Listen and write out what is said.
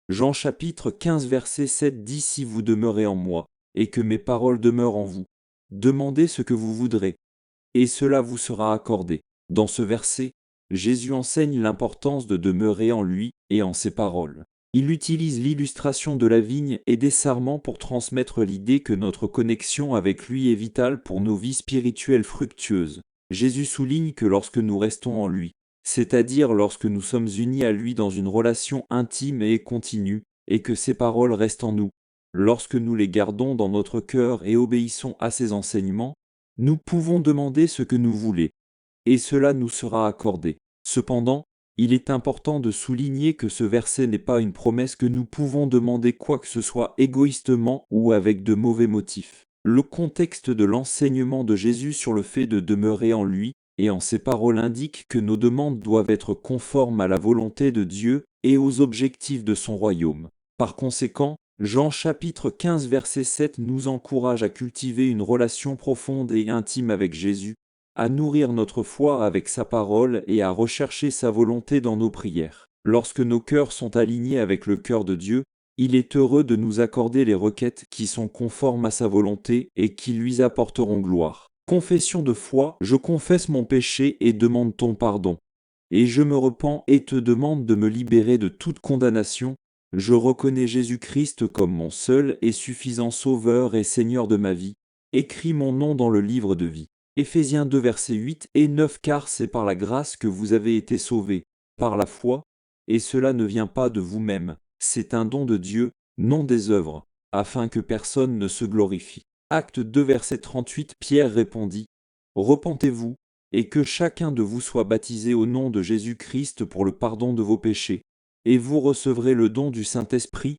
Jean chapitre 15 verset 7 dit: Si vous demeurez en moi, et que mes paroles demeurent en vous, demandez ce que vous voudrez, et cela vous sera accordé. Dans ce verset, Jésus enseigne l'importance de demeurer en lui et en ses paroles. Il utilise l'illustration de la vigne et des sarments pour transmettre l'idée que notre connexion avec lui est vitale pour nos vies spirituelles fructueuses. Jésus souligne que lorsque nous restons en lui, c'est-à-dire lorsque nous sommes unis à lui dans une relation intime et continue, et que ses paroles restent en nous, lorsque nous les gardons dans notre cœur et obéissons à ses enseignements, nous pouvons demander ce que nous voulons, et cela nous sera accordé. Cependant, il est important de souligner que ce verset n'est pas une promesse que nous pouvons demander quoi que ce soit égoïstement ou avec de mauvais motifs. Le contexte de l'enseignement de Jésus sur le fait de demeurer en lui et en ses paroles indique que nos demandes doivent être conformes à la volonté de Dieu et aux objectifs de son royaume. Par conséquent, Jean chapitre 15 verset 7 nous encourage à cultiver une relation profonde et intime avec Jésus, à nourrir notre foi avec sa parole et à rechercher sa volonté dans nos prières. Lorsque nos cœurs sont alignés avec le cœur de Dieu, il est heureux de nous accorder les requêtes qui sont conformes à sa volonté et qui lui apporteront gloire. Confession de foi: je confesse mon péché et demande ton pardon. Et je me repens et te demande de me libérer de toute condamnation. Je reconnais Jésus-Christ comme mon seul et suffisant Sauveur et Seigneur de ma vie. Écris mon nom dans le livre de vie. Éphésiens 2 versets 8 et 9. Car c'est par la grâce que vous avez été sauvés, par la foi, et cela ne vient pas de vous-même, c'est un don de Dieu, non des œuvres, afin que personne ne se glorifie. Acte 2 verset 38. Pierre répondit: Repentez-vous, et que chacun de vous soit baptisé au nom de Jésus-Christ pour le pardon de vos péchés, et vous recevrez le don du Saint-Esprit,